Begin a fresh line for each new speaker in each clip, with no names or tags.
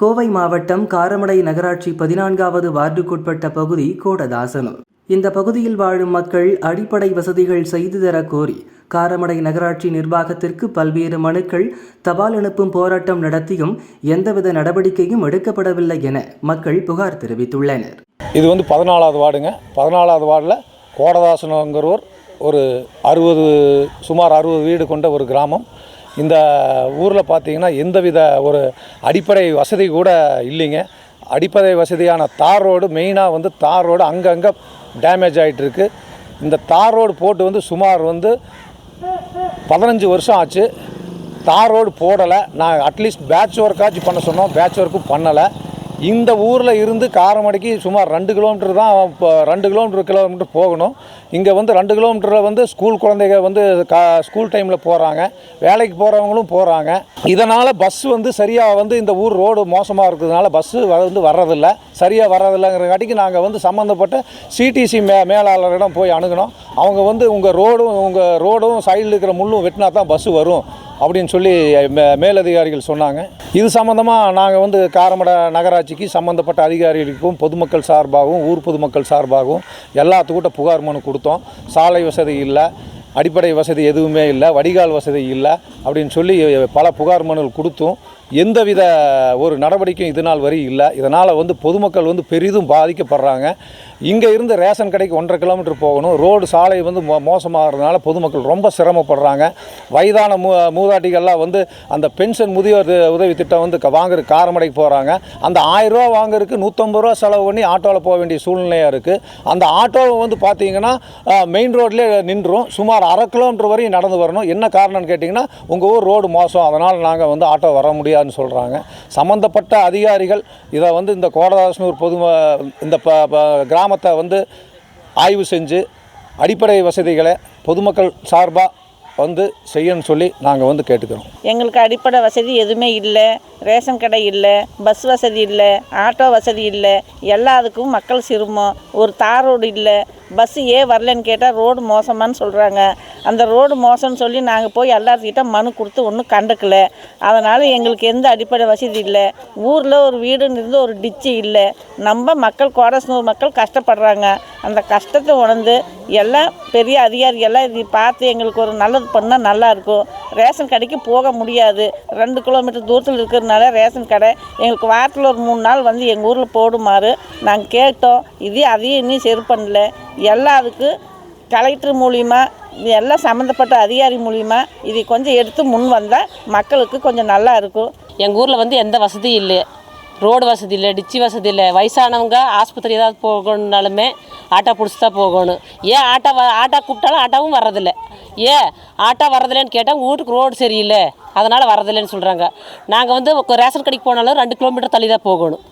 கோவை மாவட்டம் காரமடை நகராட்சி 14வது வார்டுக்குட்பட்ட பகுதி கோடதாசனம். இந்த பகுதியில் வாழும் மக்கள் அடிப்படை வசதிகள் செய்து தர கோரி காரமடை நகராட்சி நிர்வாகத்திற்கு பல்வேறு மனுக்கள், தபால் அனுப்பும் போராட்டம் நடத்தியும் எந்தவித நடவடிக்கையும் எடுக்கப்படவில்லை என மக்கள் புகார் தெரிவித்துள்ளனர்.
இது 14வது வார்டுங்க. 14வது வார்டில் கோடதாசனங்கிறவர் ஒரு சுமார் 60 வீடு கொண்ட ஒரு கிராமம். இந்த ஊரில் பார்த்திங்கன்னா எந்தவித ஒரு அடிப்படை வசதி கூட இல்லைங்க. அடிப்படை வசதியான தார் ரோடு, மெயினாக தார் ரோடு அங்கங்கே டேமேஜ் ஆகிட்டுருக்கு. இந்த தார் ரோடு போட்டு சுமார் 15 வருஷம் ஆச்சு. தார் ரோடு போடலை. நான் அட்லீஸ்ட் பேட்ச் ஒர்க்காச்சும் பண்ண சொன்னோம், பேட்ச் ஒர்க்கும் பண்ணலை. இந்த ஊரில் இருந்து காரமடைக்கு சுமார் 2 கிலோமீட்டர் தான், இப்போ 2 கிலோமீட்டர் போகணும். இங்கே 2 கிலோமீட்டரில் ஸ்கூல் குழந்தைங்க ஸ்கூல் டைமில் போகிறாங்க, வேலைக்கு போகிறவங்களும் போகிறாங்க. இதனால் பஸ்ஸு சரியாக இந்த ஊர் ரோடு மோசமாக இருக்கிறதுனால பஸ்ஸு வர்றதில்லை, சரியாக வர்றதில்லைங்கிறங்காட்டிக்கு நாங்கள் சம்மந்தப்பட்ட சிடிசி மேலாளரிடம் போய் அணுகினோம். அவங்க உங்கள் ரோடும் சைடில் இருக்கிற முள்ளும் வெட்டினா தான் பஸ்ஸு வரும் அப்படின்னு சொல்லி மேலதிகாரிகள் சொன்னாங்க. இது சம்மந்தமாக நாங்கள் காரமடை நகராட்சிக்கு சம்மந்தப்பட்ட அதிகாரிகளுக்கும் பொதுமக்கள் சார்பாகவும் ஊர் பொதுமக்கள் சார்பாகவும் எல்லாத்துக்கூட்ட புகார் மனு கொடுத்தோம். சாலை வசதி இல்லை, அடிப்படை வசதி எதுவுமே இல்லை, வடிகால் வசதி இல்லை அப்படின்னு சொல்லி பல புகார் மனுகள் கொடுத்தும் எந்தவித ஒரு நடவடிக்கையும் இது நாள் வரை இல்லை. இதனால் பொதுமக்கள் பெரிதும் பாதிக்கப்படுறாங்க. இங்கே இருந்து ரேஷன் கடைக்கு 1.5 கிலோமீட்டர் போகணும். ரோடு சாலை மோசமாகிறதுனால பொதுமக்கள் ரொம்ப சிரமப்படுறாங்க. வயதான மூதாட்டிகள்லாம் அந்த பென்ஷன் முதியோர் உதவி திட்டம் வாங்குற காரமடைக்கு போகிறாங்க. அந்த 1000 ரூபா வாங்குறதுக்கு 150 ரூபா செலவு பண்ணி ஆட்டோவில் போக வேண்டிய சூழ்நிலையாக இருக்குது. அந்த ஆட்டோவை பார்த்தீங்கன்னா மெயின் ரோட்லேயே நின்றும். சுமார் 1/2 கிலோமீட்டர் வரையும் நடந்து வரணும். என்ன காரணம்னு கேட்டிங்கன்னா உங்கள் ஊர் ரோடு மோசம், அதனால் நாங்கள் ஆட்டோ வர முடியாதுன்னு சொல்கிறாங்க. சம்மந்தப்பட்ட அதிகாரிகள் இதை இந்த கோடதாசனூர் இந்த கிராமத்தை ஆய்வு செஞ்சு அடிப்படை வசதிகளை பொதுமக்கள் சார்பாக செய்யணும்னு சொல்லி நாங்கள் கேட்டுக்கிறோம்.
எங்களுக்கு அடிப்படை வசதி எதுவுமே இல்லை. ரேஷன் கடை இல்லை, பஸ் வசதி இல்லை, ஆட்டோ வசதி இல்லை. எல்லாத்துக்கும் மக்கள் சிரமம். ஒரு தார் ரோடு இல்லை, பஸ்ஸு வரலன்னு கேட்டால் ரோடு மோசமானு சொல்கிறாங்க. அந்த ரோடு மோசம்னு சொல்லி நாங்கள் போய் எல்லாத்துக்கிட்ட மனு கொடுத்து ஒன்றும் கண்டுக்கலை. அதனால் எங்களுக்கு எந்த அடிப்படை வசதி இல்லை. ஊரில் ஒரு வீடுன்னு இருந்து ஒரு டிச்சு இல்லை. நம்ம மக்கள் கோடதாசனூர் மக்கள் கஷ்டப்படுறாங்க. அந்த கஷ்டத்தை உணர்ந்து எல்லாம் பெரிய அதிகாரிகள்லாம் இதை பார்த்து எங்களுக்கு ஒரு நல்லது பண்ணால் நல்லாயிருக்கும். ரேஷன் கடைக்கு போக முடியாது, 2 கிலோமீட்டர் தூரத்தில் இருக்கிறதுனால ரேஷன் கடை எங்களுக்கு வாரத்தில் ஒரு 3 நாள் எங்கள் ஊரில் போடுமாறு நாங்கள் கேட்டோம். அதையும் இன்னும் சரி பண்ணல. எல்லாத்துக்கும் கலெக்டர் மூலிமா எல்லாம் சம்மந்தப்பட்ட அதிகாரி மூலிமா இதை கொஞ்சம் எடுத்து முன் வந்தால் மக்களுக்கு கொஞ்சம் நல்லா இருக்கும்.
எங்கள் ஊரில் எந்த வசதியும் இல்லை. ரோடு வசதி இல்லை, டிச்சி வசதி இல்லை. வயசானவங்க ஆஸ்பத்திரி ஏதாவது போகணுன்னாலுமே ஆட்டோ பிடிச்சி தான் போகணும். ஏன் ஆட்டோ கூப்பிட்டாலும் ஆட்டோவும் வர்றதில்லை. ஏன் ஆட்டோ வர்றதில்லைன்னு கேட்டால் வீட்டுக்கு ரோடு சரியில்லை, அதனால் வர்றதில்லைன்னு சொல்கிறாங்க. நாங்கள் ரேஷன் கடைக்கு போனாலும் 2 கிலோமீட்டர் தள்ளி தான் போகணும்.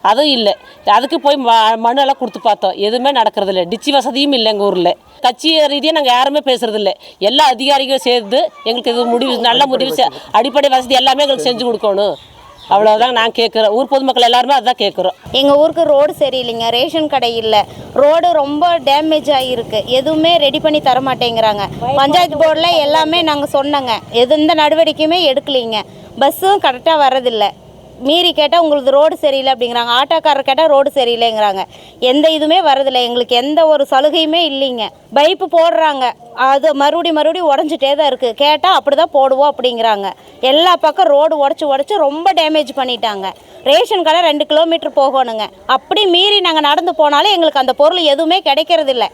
அதுவும் இல்லை. அதுக்கு போய் மனு எல்லாம் கொடுத்து பார்த்தோம், எதுவுமே நடக்கிறதில்ல. டிச்சி வசதியும் இல்லை. எங்கள் ஊரில் கட்சி ரீதியாக நாங்கள் யாருமே பேசுகிறதில்ல. எல்லா அதிகாரிகளும் சேர்ந்து எங்களுக்கு இது நல்ல முடிவு, அடிப்படை வசதி எல்லாமே எங்களுக்கு செஞ்சு கொடுக்கணும். அவ்வளோதான் நான் கேட்குறேன். ஊர் பொதுமக்கள் எல்லாருமே அதுதான் கேட்குறோம்.
எங்கள் ஊருக்கு ரோடு சரியில்லைங்க, ரேஷன் கடை இல்லை, ரோடு ரொம்ப டேமேஜ் ஆகிருக்கு. எதுவுமே ரெடி பண்ணி தர மாட்டேங்கிறாங்க. பஞ்சாயத்து போர்டில் எல்லாமே நாங்கள் சொன்னோங்க, எந்த நடவடிக்கையுமே எடுக்கலைங்க. பஸ்ஸும் கரெக்டாக வர்றதில்லை. மீறி கேட்டால் உங்களுக்கு ரோடு சரியில்லை அப்படிங்கிறாங்க. ஆட்டோக்காரர் கேட்டால் ரோடு சரியில்லைங்கிறாங்க. எந்த இதுவுமே வரதில்லை. எங்களுக்கு எந்த ஒரு சலுகையுமே இல்லைங்க. பைப்பு போடுறாங்க, அது மறுபடியும் உடஞ்சிட்டே தான் இருக்குது. கேட்டால் அப்படி தான் போடுவோம் அப்படிங்கிறாங்க. எல்லா பக்கம் ரோடு உடச்சி ரொம்ப டேமேஜ் பண்ணிட்டாங்க. ரேஷன் கடை 2 கிலோமீட்டர் போகணுங்க. அப்படி மீறி நாங்கள் நடந்து போனாலும் எங்களுக்கு அந்த பொருள் எதுவுமே கிடைக்கிறதில்ல.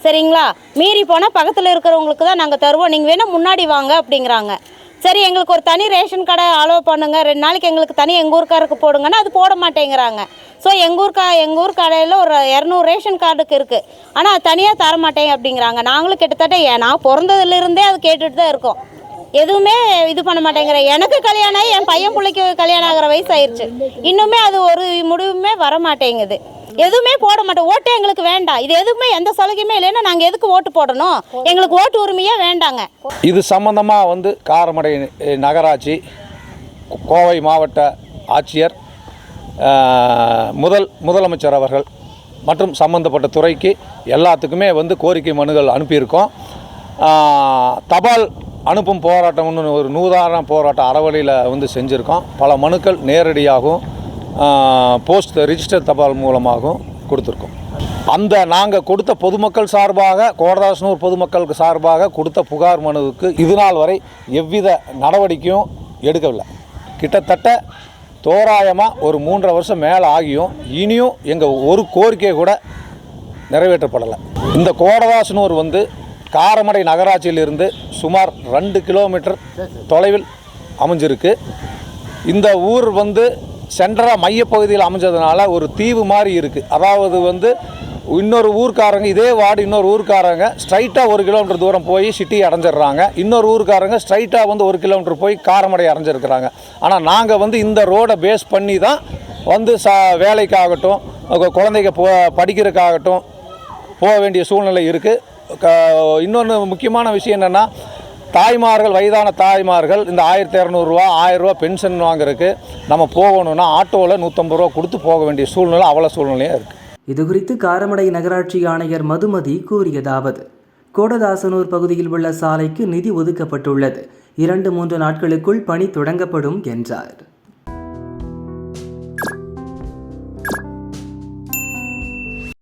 சரிங்களா? மீறி போனால் பக்கத்தில் இருக்கிறவங்களுக்கு தான் நாங்கள் தருவோம், நீங்கள் வேணால் முன்னாடி வாங்க அப்படிங்கிறாங்க. சரி, எங்களுக்கு ஒரு தனி ரேஷன் கடை அலோவ் பண்ணுங்க, 2 நாளைக்கு எங்களுக்கு தனி எங்கள் ஊருக்காருக்கு போடுங்கன்னா அது போட மாட்டேங்கிறாங்க. ஸோ எங்கள் ஊர் கடையில் ஒரு 200 ரேஷன் கார்டுக்கு இருக்குது, ஆனால் அது தனியாக தர மாட்டேங்க அப்படிங்கிறாங்க. நாங்களும் கிட்டத்தட்ட நான் பிறந்ததுலேருந்தே அது கேட்டுட்டு தான் இருக்கோம். எதுவுமே இது பண்ண மாட்டேங்கிறேன். எனக்கு கல்யாணம் ஆகி என் பையன் பிள்ளைக்கு கல்யாணம் ஆகிற வயசு ஆயிடுச்சு. இன்னுமே அது ஒரு முடிவுமே வர மாட்டேங்குது. எதுவுமே போட மாட்டோம். ஓட்டே எங்களுக்கு வேண்டாம். இது எதுவுமே எந்த சலுகையுமே இல்லைன்னா நாங்கள் எதுக்கு ஓட்டு போடணும்? எங்களுக்கு ஓட்டு உரிமையே வேண்டாங்க.
இது சம்பந்தமாக காரமடை நகராட்சி, கோவை மாவட்ட ஆட்சியர், முதலமைச்சர் அவர்கள் மற்றும் சம்பந்தப்பட்ட துறைக்கு எல்லாத்துக்குமே கோரிக்கை மனுகள் அனுப்பியிருக்கோம். தபால் அனுப்பும் போராட்டம்னு ஒரு நூதாரண போராட்டம் அறவழியில் செஞ்சுருக்கோம். பல மனுக்கள் நேரடியாகவும் போஸ்ட் ரிஜிஸ்டர் தபால் மூலமாகவும் கொடுத்துருக்கோம். அந்த நாங்கள் கொடுத்த பொதுமக்கள் சார்பாக, கோடதாசனூர் பொதுமக்களுக்கு சார்பாக கொடுத்த புகார் மனுவுக்கு இதுநாள் வரை எவ்வித நடவடிக்கையும் எடுக்கவில்லை. கிட்டத்தட்ட தோராயமாக ஒரு 3.5 வருஷம் மேலே ஆகியும் இனியும் எங்கள் ஒரு கோரிக்கை கூட நிறைவேற்றப்படலை. இந்த கோடதாசனூர் காரமடை நகராட்சியிலிருந்து சுமார் 2 கிலோமீட்டர் தொலைவில் அமைஞ்சிருக்கு. இந்த ஊர் சென்ட்ரலாக மையப்பகுதியில் அமைஞ்சதுனால ஒரு தீவு மாதிரி இருக்குது. அதாவது இன்னொரு ஊர்க்காரங்க, இதே வார்டு இன்னொரு ஊர்க்காரங்க ஸ்ட்ரைட்டாக 1 கிலோமீட்டர் தூரம் போய் சிட்டி அடைஞ்சிடுறாங்க. இன்னொரு ஊர்க்காரங்க ஸ்ட்ரைட்டாக 1 கிலோமீட்டர் போய் காரமடை அடைஞ்சிருக்கிறாங்க. ஆனால் நாங்கள் இந்த ரோடை பேஸ் பண்ணி தான் வேலைக்காகட்டும், குழந்தைங்க படிக்கிறதுக்காகட்டும் போக வேண்டிய சூழ்நிலை இருக்குது. இன்னொன்று முக்கியமான விஷயம் என்னென்னா, தாய்மார்கள், வயதான தாய்மார்கள் இந்த 1200 ரூபா 1000 ரூபா பென்ஷன் வாங்குறதுக்கு நம்ம போகணுன்னா ஆட்டோவில் 150 ரூபா கொடுத்து போக வேண்டிய சூழ்நிலை, அவ்வளோ சூழ்நிலையாக இருக்குது.
இதுகுறித்து காரமடை நகராட்சி ஆணையர் மதுமதி கூறியதாவது: கோடதாசனூர் பகுதியில் உள்ள சாலைக்கு நிதி ஒதுக்கப்பட்டுள்ளது. 2-3 நாட்களுக்குள் பணி தொடங்கப்படும் என்றார்.